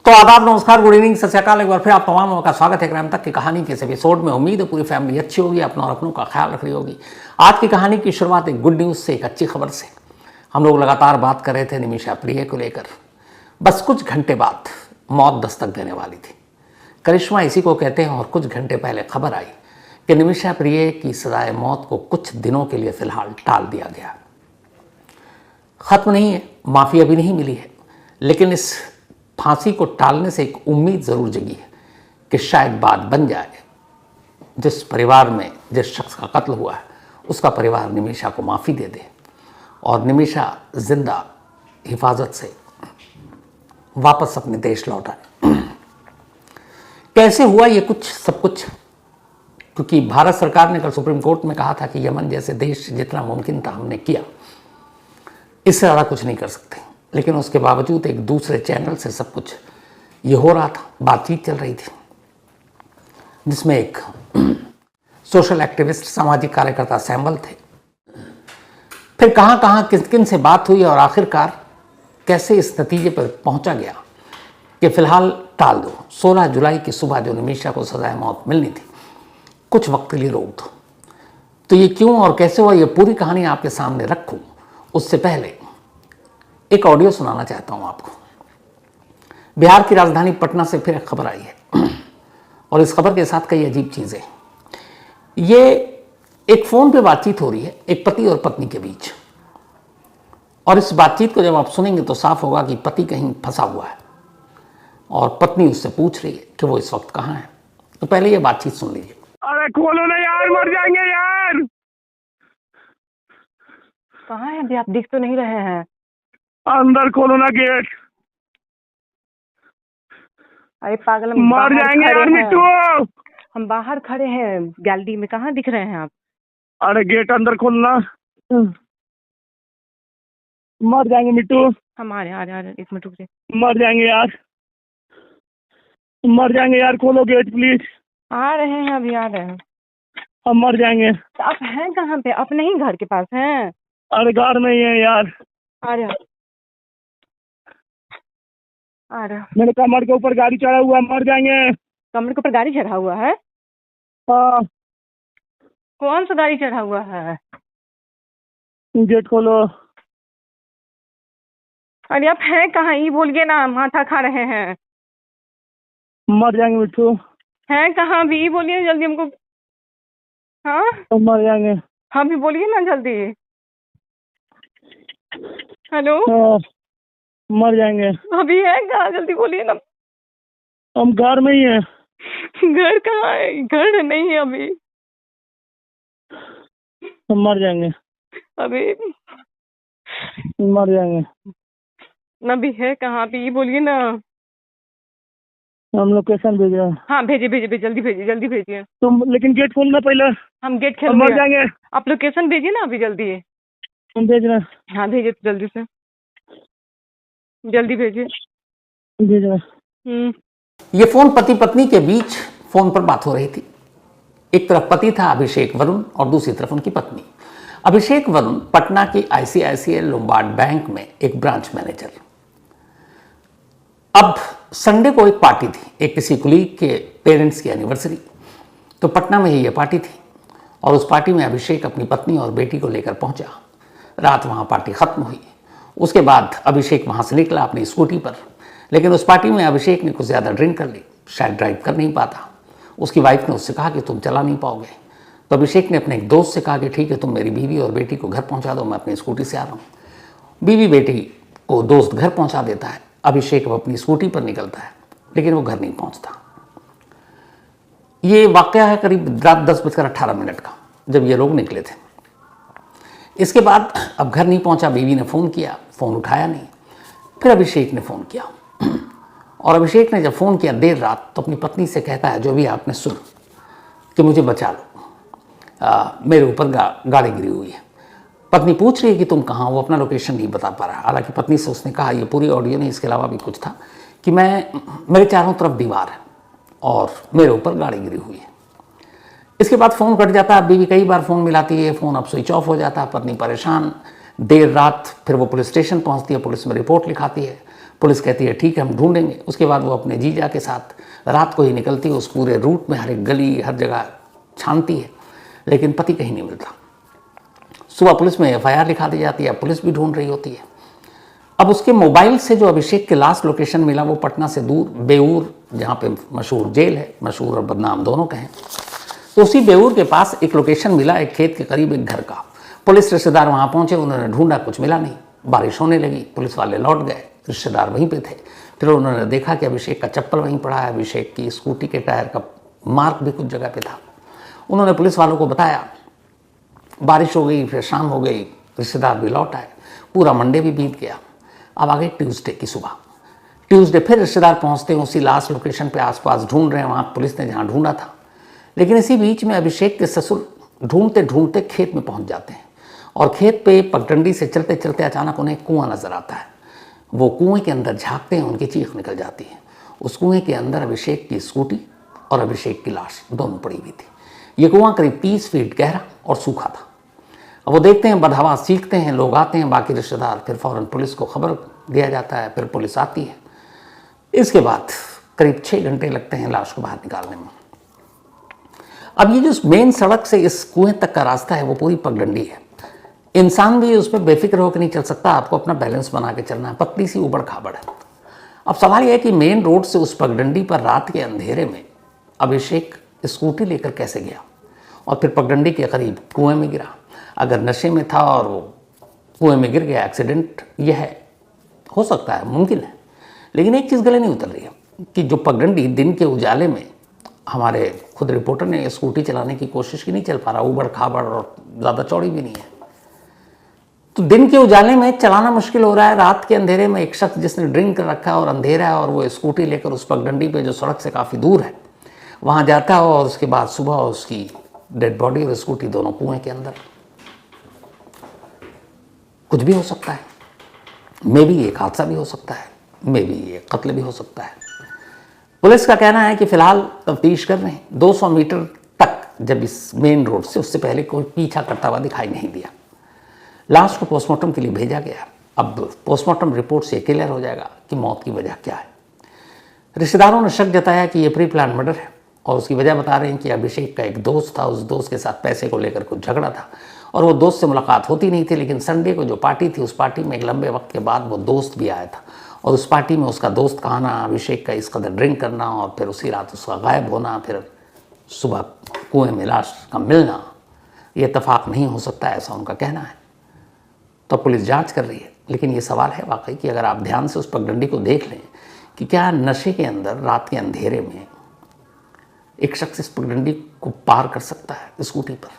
तो आदाब, नमस्कार, गुड इवनिंग, सत श्री अकाल। एक बार फिर आप तमाम लोगों का स्वागत है क्राइम तक की कहानी के इस एपिसोड में। उम्मीद है पूरी फैमिली अच्छी होगी, अपनों और अपनों का ख्याल रख रही होगी। आज की कहानी की शुरुआत एक गुड न्यूज़ से, एक अच्छी खबर से। हम लोग लगातार बात कर रहे थे निमिषा प्रिय को लेकर। बस कुछ घंटे बाद मौत दस्तक देने वाली थी। करिश्मा इसी को कहते हैं। और कुछ घंटे पहले खबर आई कि निमिषा प्रिय की सजाए मौत को कुछ दिनों के लिए फिलहाल टाल दिया गया। खत्म नहीं है, माफ़ी अभी नहीं मिली है, लेकिन इस फांसी को टालने से एक उम्मीद ज़रूर जगी है कि शायद बात बन जाए। जिस परिवार में जिस शख्स का कत्ल हुआ है उसका परिवार निमिषा को माफ़ी दे दे और निमिषा जिंदा हिफाजत से वापस अपने देश लौट आए। कैसे हुआ ये सब कुछ, क्योंकि भारत सरकार ने कल सुप्रीम कोर्ट में कहा था कि यमन जैसे देश जितना मुमकिन था हमने किया, इससे ज़्यादा कुछ नहीं कर सकते। लेकिन उसके बावजूद एक दूसरे चैनल से सब कुछ ये हो रहा था, बातचीत चल रही थी, जिसमें एक सोशल एक्टिविस्ट, सामाजिक कार्यकर्ता सैम्बल थे। फिर कहाँ किन किन से बात हुई और आखिरकार कैसे इस नतीजे पर पहुंचा गया कि फिलहाल टाल दो। 16 जुलाई की सुबह जो निमिषा को सजाए मौत मिलनी थी, कुछ वक्त के लिए रोक दो। तो ये क्यों और कैसे हुआ, ये पूरी कहानी आपके सामने रखूं उससे पहले एक ऑडियो सुनाना चाहता हूं आपको। बिहार की राजधानी पटना से फिर एक खबर आई है और इस खबर के साथ कई अजीब चीजें। ये एक फोन पे बातचीत हो रही है एक पति और पत्नी के बीच, और इस बातचीत को जब आप सुनेंगे तो साफ होगा कि पति कहीं फंसा हुआ है और पत्नी उससे पूछ रही है कि वो इस वक्त कहाँ है। तो पहले ये बातचीत सुन लीजिए। अरे खोलो ना यार, मर जाएंगे यार। कहाँ है अभी? आप दिख तो नहीं रहे हैं। अंदर खोलो ना गेट। अरे पागल, मर जाएंगे यार मिट्टू। हम बाहर खड़े हैं गैलरी में, कहाँ दिख रहे हैं आप? अरे गेट अंदर खोलना। मर जाएंगे मिट्टू। हम आ रहे हैं, एक मिनट रुकिए। मर जाएंगे यार, मर जाएंगे यार, खोलो गेट प्लीज। आ रहे हैं, अभी आ रहे हैं। हम मर जाएंगे। तो आप हैं कहाँ पे? आप नहीं घर के पास हैं? अरे घर में ही है यार। आ रहे आ रहे। मेरे कमर के ऊपर गाड़ी चढ़ा हुआ, मर जाएंगे। कमरे के ऊपर गाड़ी चढ़ा हुआ है? हाँ। कौन सा गाड़ी चढ़ा हुआ है? गेट खोलो। अरे आप हैं कहाँ, ये बोलिए ना, माथा खा रहे हैं। मर जाएंगे मिट्टू। हैं कहाँ भी बोलिए जल्दी हमको। हाँ तो मर जाएंगे। हाँ भी बोलिए ना जल्दी। हेलो। हाँ, मर जाएंगे। अभी है कहाँ, जल्दी बोलिए ना। हम घर में ही हैं। घर कहाँ है? घर नहीं है अभी। हम मर जाएंगे। अभी मर जाएंगे। अभी है कहाँ पे, ये बोलिए ना। हम लोकेशन भेज रहे हैं। हाँ भेजिए, जल्दी भेजिए। तुम लेकिन गेट खोलना पहले। हम गेट हम खोल मर जाएंगे। आप लोकेशन भेजिए ना अभी जल्दी। हम भेज रहे हैं। हाँ भेजिए जल्दी से, जल्दी भेजिए। भेज रहे हैं। ये फोन पति पत्नी के बीच फोन पर बात हो रही थी। एक तरफ पति था अभिषेक वरुण और दूसरी तरफ उनकी पत्नी। अभिषेक वरुण पटना की ICICI लोम्बार्ड बैंक में एक ब्रांच मैनेजर। अब संडे को एक पार्टी थी, एक किसी कुलीग के पेरेंट्स की एनिवर्सरी। तो पटना में ही ये पार्टी थी और उस पार्टी में अभिषेक अपनी पत्नी और बेटी को लेकर पहुंचा। रात वहां पार्टी खत्म हुई। उसके बाद अभिषेक वहां से निकला अपनी स्कूटी पर, लेकिन उस पार्टी में अभिषेक ने कुछ ज़्यादा ड्रिंक कर ली, शायद ड्राइव कर नहीं पाता। उसकी वाइफ ने उससे कहा कि तुम चला नहीं पाओगे। तो अभिषेक ने अपने एक दोस्त से कहा कि ठीक है, तुम मेरी बीवी और बेटी को घर पहुंचा दो, मैं अपनी स्कूटी से आ रहा हूँ। बीवी बेटी को दोस्त घर पहुंचा देता है। अभिषेक अब अपनी स्कूटी पर निकलता है, लेकिन वो घर नहीं पहुंचता। ये वाकया है करीब रात 10:18 का, जब ये लोग निकले थे। इसके बाद अब घर नहीं पहुंचा, बीवी ने फ़ोन किया, फ़ोन उठाया नहीं। फिर अभिषेक ने फ़ोन किया और अभिषेक ने जब फ़ोन किया देर रात, तो अपनी पत्नी से कहता है, जो भी आपने सुन, कि मुझे बचा लो, मेरे ऊपर गाड़ी गिरी हुई है। पत्नी पूछ रही है कि तुम कहाँ? वो अपना लोकेशन नहीं बता पा रहा। हालांकि पत्नी से उसने कहा, ये पूरी ऑडियो नहीं, इसके अलावा भी कुछ था, कि मेरे चारों तरफ दीवार है और मेरे ऊपर गाड़ी गिरी हुई है। इसके बाद फ़ोन कट जाता है। बीवी कई बार फ़ोन मिलाती है, फ़ोन अब स्विच ऑफ हो जाता है। पत्नी परेशान। देर रात फिर वो पुलिस स्टेशन पहुंचती है, पुलिस में रिपोर्ट लिखाती है। पुलिस कहती है ठीक है हम ढूंढेंगे। उसके बाद वो अपने जीजा के साथ रात को ही निकलती है, उस पूरे रूट में हर एक गली हर जगह छानती है, लेकिन पति कहीं नहीं मिलता। सुबह पुलिस में FIR लिखा दी जाती है, पुलिस भी ढूंढ रही होती है। अब उसके मोबाइल से जो अभिषेक के लास्ट लोकेशन मिला वो पटना से दूर बेऊर, जहाँ पे मशहूर जेल है, मशहूर और बदनाम दोनों कहें, तो उसी बेऊर के पास एक लोकेशन मिला, एक खेत के करीब एक घर का। पुलिस रिश्तेदार वहाँ पहुँचे, उन्होंने ढूंढा, कुछ मिला नहीं। बारिश होने लगी, पुलिस वाले लौट गए, रिश्तेदार वहीं पे थे। फिर उन्होंने देखा कि अभिषेक का चप्पल वहीं पड़ा है, अभिषेक की स्कूटी के टायर का मार्क भी कुछ जगह पे था। उन्होंने पुलिस वालों को बताया, बारिश हो गई, फिर शाम हो गई, रिश्तेदार भी लौट आए, पूरा मंडे भी बीत गया। अब आ गई ट्यूसडे की सुबह। ट्यूसडे फिर रिश्तेदार पहुंचते हैं उसी लास्ट लोकेशन पे, आसपास ढूंढ रहे हैं वहाँ पुलिस ने जहाँ ढूंढा था। लेकिन इसी बीच में अभिषेक के ससुर ढूंढते ढूंढते खेत में पहुंच जाते हैं और खेत पे पगडंडी से चलते चलते अचानक उन्हें कुआं नजर आता है। वो कुएं के अंदर झांकते हैं, उनकी चीख निकल जाती है। उस कुएं के अंदर अभिषेक की स्कूटी और अभिषेक की लाश दोनों पड़ी हुई थी। ये कुआं करीब 30 फीट गहरा और सूखा था। अब वो देखते हैं, बदहवा सीखते हैं, लोग आते हैं, बाकी रिश्तेदार, फिर फौरन पुलिस को खबर दिया जाता है, फिर पुलिस आती है। इसके बाद करीब 6 घंटे लगते हैं लाश को बाहर निकालने में। अब ये जो मेन सड़क से इस कुएं तक का रास्ता है वो पूरी पगडंडी है, इंसान भी उस पर बेफिक्र होकर नहीं चल सकता, आपको अपना बैलेंस बना के चलना है, पतली सी उबड़ खाबड़ है। अब सवाल यह है कि मेन रोड से उस पगडंडी पर रात के अंधेरे में अभिषेक स्कूटी लेकर कैसे गया और फिर पगडंडी के करीब कुएं में गिरा। अगर नशे में था और वो कुएं में गिर गया, एक्सीडेंट यह है, हो सकता है, मुमकिन है। लेकिन एक चीज़ गले नहीं उतर रही है कि जो पगडंडी दिन के उजाले में, हमारे खुद रिपोर्टर ने स्कूटी चलाने की कोशिश की, नहीं चल पा रहा, उबड़ खाबड़ और ज़्यादा चौड़ी भी नहीं है, तो दिन के उजाले में चलाना मुश्किल हो रहा है। रात के अंधेरे में एक शख्स जिसने ड्रिंक कर रखा है और अंधेरा है और वो स्कूटी लेकर उस पगडंडी पे जो सड़क से काफ़ी दूर है वहाँ जाता है और उसके बाद सुबह उसकी डेड बॉडी और स्कूटी दोनों कुएं के अंदर। कुछ भी हो सकता है, मे बी एक हादसा भी हो सकता है, मे बी ये कत्ल भी हो सकता है। पुलिस का कहना है कि फिलहाल तफ्तीश कर रहे हैं। 200 मीटर तक जब इस मेन रोड से, उससे पहले कोई पीछा करता हुआ दिखाई नहीं दिया। लाश को पोस्टमार्टम के लिए भेजा गया। अब पोस्टमार्टम रिपोर्ट से क्लियर हो जाएगा कि मौत की वजह क्या है। रिश्तेदारों ने शक जताया कि यह प्री प्लान मर्डर है और उसकी वजह बता रहे हैं कि अभिषेक का एक दोस्त था, उस दोस्त के साथ पैसे को लेकर कुछ झगड़ा था और वो दोस्त से मुलाकात होती नहीं थी। लेकिन संडे को जो पार्टी थी, उस पार्टी में एक लंबे वक्त के बाद वो दोस्त भी आया था और उस पार्टी में उसका दोस्त का आना, अभिषेक का इस कदर ड्रिंक करना और फिर उसी रात उसका गायब होना, फिर सुबह कुएं में लाश का मिलना, ये इत्तेफाक नहीं हो सकता, ऐसा उनका कहना है। तो पुलिस जांच कर रही है। लेकिन ये सवाल है वाकई कि अगर आप ध्यान से उस पगडंडी को देख लें कि क्या नशे के अंदर रात के अंधेरे में एक शख्स इस पगडंडी को पार कर सकता है स्कूटी पर,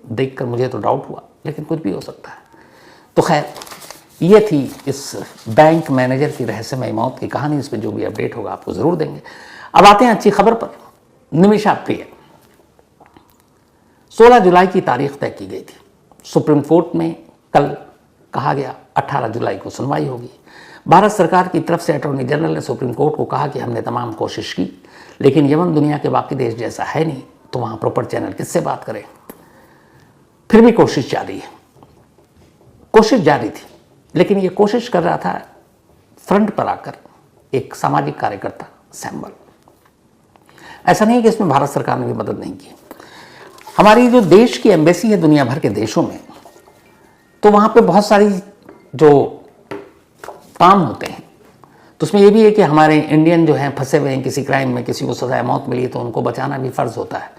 देखकर मुझे तो डाउट हुआ, लेकिन कुछ भी हो सकता है। तो खैर, ये थी इस बैंक मैनेजर की रहस्यमय मौत की कहानी। इस पर जो भी अपडेट होगा आपको ज़रूर देंगे। अब आते हैं अच्छी खबर पर। निमिषा प्रिय, 16 जुलाई की तारीख तय की गई थी। सुप्रीम कोर्ट में कल कहा गया 18 जुलाई को सुनवाई होगी। भारत सरकार की तरफ से अटॉर्नी जनरल ने सुप्रीम कोर्ट को कहा कि हमने तमाम कोशिश की, लेकिन यमन दुनिया के बाकी देश जैसा है नहीं, तो वहाँ प्रॉपर चैनल किससे बात करें। फिर भी कोशिश जारी है। कोशिश जारी थी, लेकिन ये कोशिश कर रहा था फ्रंट पर आकर एक सामाजिक कार्यकर्ता सैम्बल। ऐसा नहीं है कि इसमें भारत सरकार ने भी मदद नहीं की। हमारी जो देश की एम्बेसी है दुनिया भर के देशों में, तो वहाँ पे बहुत सारी जो काम होते हैं, तो उसमें ये भी है कि हमारे इंडियन जो हैं फंसे हुए हैं किसी क्राइम में, किसी को सजाए मौत मिली तो उनको बचाना भी फ़र्ज़ होता है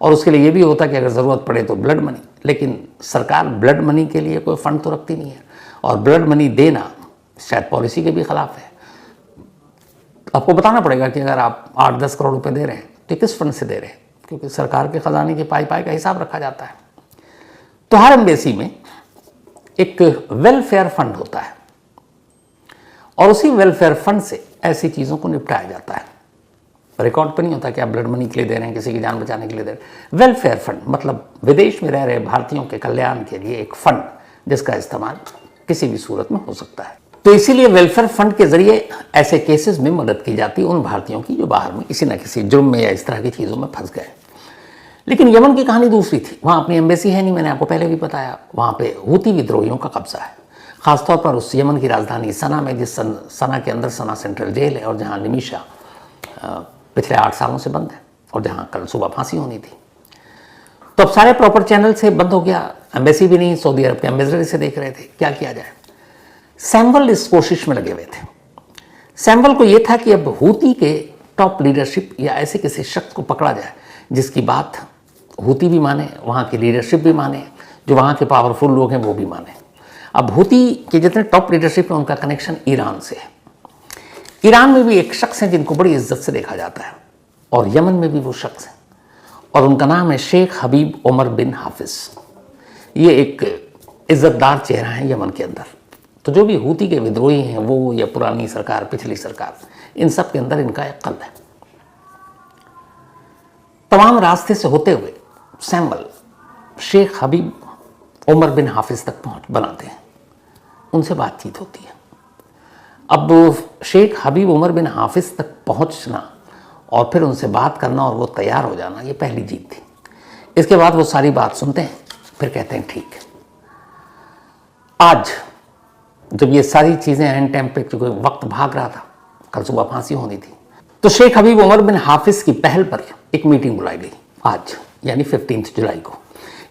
और उसके लिए ये भी होता है कि अगर ज़रूरत पड़े तो ब्लड मनी। लेकिन सरकार ब्लड मनी के लिए कोई फ़ंड तो रखती नहीं है और ब्लड मनी देना शायद पॉलिसी के भी ख़िलाफ़ है। आपको बताना पड़ेगा कि अगर आप 8-10 करोड़ रुपए दे रहे हैं तो किस फंड से दे रहे हैं, क्योंकि सरकार के ख़जाने के पाई का हिसाब रखा जाता है। तो हर एम्बेसी में एक वेलफेयर फंड होता है और उसी वेलफेयर फंड से ऐसी चीज़ों को निपटाया जाता है। रिकॉर्ड पर नहीं होता कि आप ब्लड मनी के लिए दे रहे हैं, किसी की जान बचाने के लिए दे रहे हैं। वेलफेयर फंड मतलब विदेश में रह रहे भारतीयों के कल्याण के लिए एक फंड जिसका इस्तेमाल किसी भी सूरत में हो सकता है। तो इसीलिए वेलफेयर फंड के जरिए ऐसे केसेस में मदद की जाती है उन भारतीयों की जो बाहर में किसी न किसी जुर्म में या इस तरह की चीज़ों में फंस गए। लेकिन यमन की कहानी दूसरी थी। वहाँ अपनी एम्बेसी है नहीं, मैंने आपको पहले भी बताया। वहाँ पे हूती विद्रोहियों का कब्जा है। ख़ासतौर पर उस यमन की राजधानी सना में, जिस सना के अंदर सना सेंट्रल जेल है और जहाँ निमिषा पिछले 8 सालों से बंद है और जहाँ कल सुबह फांसी होनी थी। तो अब सारे प्रॉपर चैनल से बंद हो गया, एम्बेसी भी नहीं, सऊदी अरब के एम्बेसडर से देख रहे थे क्या किया जाए। सैमुअल इस कोशिश में लगे हुए थे। सैमुअल को यह था कि अब हूती के टॉप लीडरशिप या ऐसे किसी शख्स को पकड़ा जाए जिसकी बात हूती भी माने, वहाँ की लीडरशिप भी माने, जो वहाँ के पावरफुल लोग हैं वो भी माने। अब हूती के जितने टॉप लीडरशिप है उनका कनेक्शन ईरान से है। ईरान में भी एक शख्स है जिनको बड़ी इज्जत से देखा जाता है और यमन में भी वो शख्स है और उनका नाम है शेख हबीब उमर बिन हाफिज। ये एक इज्जतदार चेहरा है यमन के अंदर। तो जो भी हूती के विद्रोही हैं वो या पुरानी सरकार, पिछली सरकार, इन सब के अंदर इनका एक कल है। तमाम रास्ते से होते हुए सैमुअल शेख हबीब उमर बिन हाफिज तक पहुंच बनाते हैं, उनसे बातचीत होती है। अब शेख हबीब उमर बिन हाफिज तक पहुंचना और फिर उनसे बात करना और वो तैयार हो जाना, ये पहली जीत थी। इसके बाद वो सारी बात सुनते हैं, फिर कहते हैं ठीक है। आज जब ये सारी चीज़ें एंड टाइम पे, क्योंकि वक्त भाग रहा था, कल सुबह फांसी होनी थी, तो शेख हबीब उमर बिन हाफिज की पहल पर एक मीटिंग बुलाई गई आज, यानी 15 जुलाई को।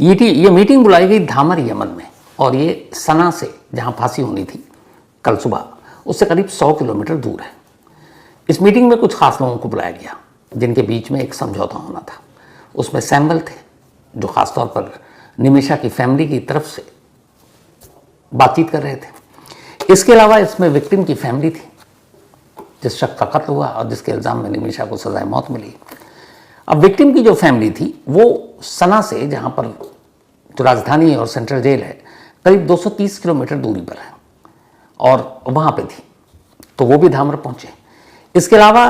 ये मीटिंग बुलाई गई धामर यमन में, और ये सना से जहाँ फांसी होनी थी कल सुबह, उससे करीब 100 किलोमीटर दूर है। इस मीटिंग में कुछ खास लोगों को बुलाया गया जिनके बीच में एक समझौता होना था। उसमें सैमुअल थे जो खासतौर पर निमिषा की फैमिली की तरफ से बातचीत कर रहे थे। इसके अलावा इसमें विक्टिम की फैमिली थी जिस शख्स का कत्ल हुआ और जिसके इल्ज़ाम में निमिषा को सजाए मौत मिली। अब विक्टिम की जो फैमिली थी वो सना से, जहाँ पर जो राजधानी और सेंट्रल जेल है, करीब 230 किलोमीटर दूरी पर है और वहाँ पे थी, तो वो भी धामर पहुँचे। इसके अलावा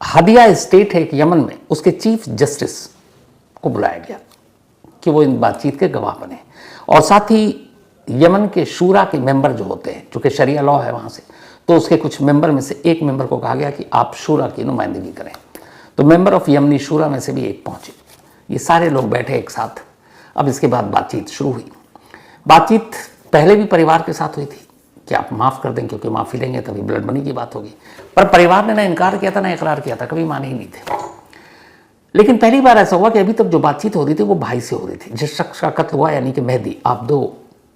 हदिया स्टेट है एक यमन में, उसके चीफ जस्टिस को बुलाया गया कि वो इन बातचीत के गवाह बने, और साथ ही यमन के शूरा के मेंबर जो होते हैं, चूँकि शरिया लॉ है वहाँ से, तो उसके कुछ मेंबर में से एक मेंबर को कहा गया कि आप शूरा की नुमाइंदगी करें। तो मेंबर ऑफ यमनी शूरा में से भी एक पहुँचे। ये सारे लोग बैठे एक साथ। अब इसके बाद बातचीत शुरू हुई। बातचीत पहले भी परिवार के साथ हुई थी कि आप माफ़ कर दें, क्योंकि माफ़ी लेंगे तभी ब्लड मनी की बात होगी, पर परिवार ने ना इनकार किया था ना इकरार किया था, कभी माने ही नहीं थे। लेकिन पहली बार ऐसा हुआ कि अभी तक जो बातचीत हो रही थी वो भाई से हो रही थी। जिस शख्स का कत्ल हुआ, यानी कि मेहदी आब्दो,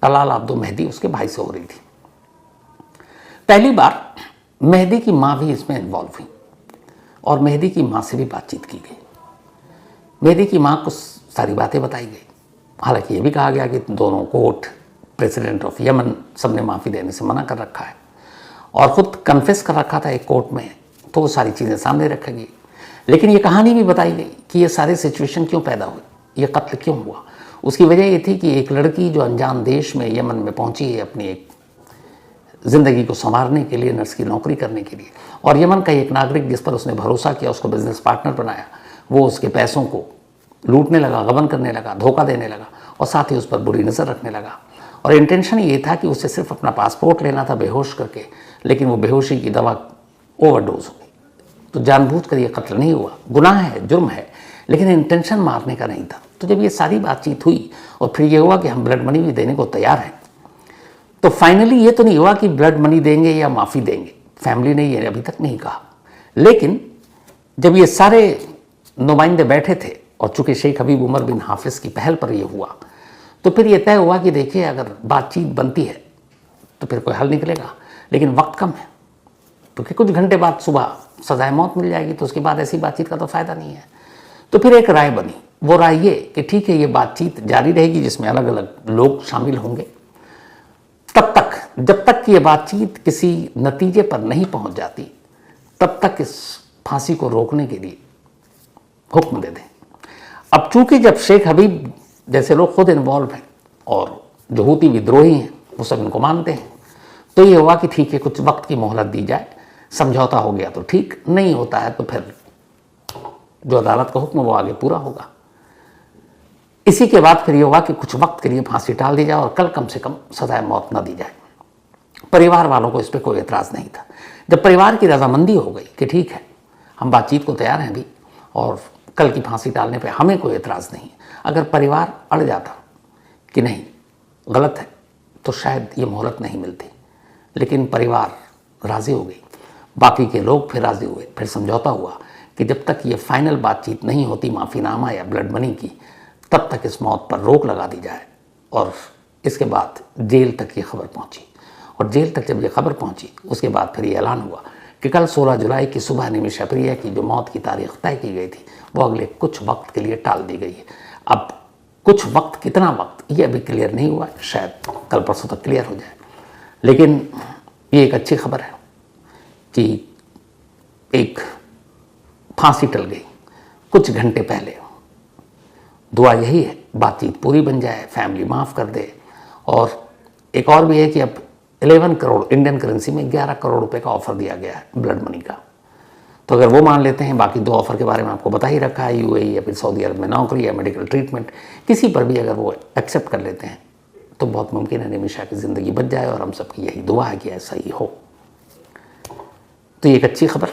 तलाल आब्दो मेहदी, उसके भाई से हो रही थी। पहली बार मेहदी की माँ भी इसमें इन्वॉल्व हुई और मेहदी की माँ से भी बातचीत की गई। मेहदी की माँ को सारी बातें बताई गई। हालांकि ये भी कहा गया कि दोनों कोर्ट, प्रेसिडेंट ऑफ यमन, सबने माफ़ी देने से मना कर रखा है और ख़ुद कन्फेस कर रखा था एक कोर्ट में, तो वो सारी चीज़ें सामने रखेंगी। लेकिन ये कहानी भी बताई गई कि ये सारे सिचुएशन क्यों पैदा हुई, ये कत्ल क्यों हुआ। उसकी वजह ये थी कि एक लड़की जो अनजान देश में यमन में पहुंची है अपनी एक ज़िंदगी को संवारने के लिए, नर्स की नौकरी करने के लिए, और यमन का एक नागरिक जिस पर उसने भरोसा किया, उसको बिजनेस पार्टनर बनाया, वो उसके पैसों को लूटने लगा, गबन करने लगा, धोखा देने लगा और साथ ही उस पर बुरी नज़र रखने लगा। और इंटेंशन ये था कि उससे सिर्फ अपना पासपोर्ट लेना था बेहोश करके, लेकिन वो बेहोशी की दवा ओवरडोज हो गई। तो जानबूझकर ये कत्ल नहीं हुआ, गुनाह है, जुर्म है, लेकिन इंटेंशन मारने का नहीं था। तो जब ये सारी बातचीत हुई और फिर ये हुआ कि हम ब्लड मनी भी देने को तैयार हैं, तो फाइनली ये तो नहीं हुआ कि ब्लड मनी देंगे या माफ़ी देंगे, फैमिली ने ये अभी तक नहीं कहा। लेकिन जब ये सारे नुमाइंदे बैठे थे और चूँकि शेख हबीब उमर बिन हाफिज़ की पहल पर ये हुआ, तो फिर ये तय हुआ कि देखिए अगर बातचीत बनती है तो फिर कोई हल निकलेगा, लेकिन वक्त कम है, क्योंकि कुछ घंटे बाद सुबह सजाए मौत मिल जाएगी, तो उसके बाद ऐसी बातचीत का तो फ़ायदा नहीं है। तो फिर एक राय बनी। वो राय ये कि ठीक है, ये बातचीत जारी रहेगी जिसमें अलग अलग लोग शामिल होंगे, तब तक जब तक कि ये बातचीत किसी नतीजे पर नहीं पहुंच जाती, तब तक इस फांसी को रोकने के लिए हुक्म दे दें। अब चूंकि जब शेख हबीब जैसे लोग खुद इन्वॉल्व हैं और जो हूती विद्रोही हैं वो सब इनको मानते हैं, तो ये हुआ कि ठीक है, कुछ वक्त की मोहलत दी जाए, समझौता हो गया तो ठीक, नहीं होता है तो फिर जो अदालत का हुक्म वो आगे पूरा होगा। इसी के बाद फिर ये हुआ कि कुछ वक्त के लिए फांसी टाल दी जाए और कल कम से कम सजाए मौत न दी जाए। परिवार वालों को इस पर कोई एतराज़ नहीं था। जब परिवार की रजामंदी हो गई कि ठीक है, हम बातचीत को तैयार हैं भी और कल की फांसी टालने पे हमें कोई एतराज़ नहीं है, अगर परिवार अड़ जाता कि नहीं गलत है, तो शायद ये मोहलत नहीं मिलती। लेकिन परिवार राज़ी हो गई, बाकी के लोग फिर राज़ी हुए, फिर समझौता हुआ कि जब तक ये फाइनल बातचीत नहीं होती माफ़ीनामा या ब्लड मनी की, तब तक इस मौत पर रोक लगा दी जाए। और इसके बाद जेल तक ये खबर पहुंची, और जेल तक जब ये खबर पहुंची उसके बाद फिर ये ऐलान हुआ कि कल 16 जुलाई की सुबह निमिषा प्रिया की जो मौत की तारीख तय की गई थी वो अगले कुछ वक्त के लिए टाल दी गई है। अब कुछ वक्त, कितना वक्त ये अभी क्लियर नहीं हुआ, शायद कल परसों तक क्लियर हो जाए। लेकिन ये एक अच्छी खबर है कि एक फांसी टल गई कुछ घंटे पहले। दुआ यही है बातचीत पूरी बन जाए, फैमिली माफ़ कर दे। और एक और भी है कि अब 11 करोड़ इंडियन करेंसी में 11 करोड़ रुपए का ऑफर दिया गया है ब्लड मनी का। तो अगर वो मान लेते हैं, बाकी 2 ऑफर के बारे में आपको बता ही रखा है, यूएई या फिर सऊदी अरब में नौकरी या मेडिकल ट्रीटमेंट, किसी पर भी अगर वो एक्सेप्ट कर लेते हैं तो बहुत मुमकिन है निमिषा की ज़िंदगी बच जाए। और हम सबकी यही दुआ है कि ऐसा ही हो। तो ये एक अच्छी खबर,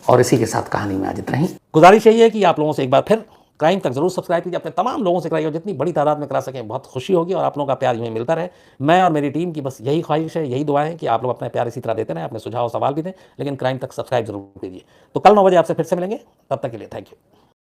और इसी के साथ कहानी में आज इतना ही। गुजारिश यही है कि आप लोगों से एक बार फिर क्राइम तक जरूर सब्सक्राइब कीजिए, अपने तमाम लोगों से कराइए, और जितनी बड़ी तादाद में करा सकें बहुत खुशी होगी। और आप लोगों का प्यार यूँ मिलता रहे। मैं और मेरी टीम की बस यही ख्वाहिश है, यही दुआ है कि आप लोग अपना प्यार इसी तरह देते रहें, अपने सुझाव सवाल भी दें, लेकिन क्राइम तक सब्सक्राइब जरूर कीजिए। तो कल 9 बजे आपसे फिर से मिलेंगे, तब तक के लिए थैंक यू।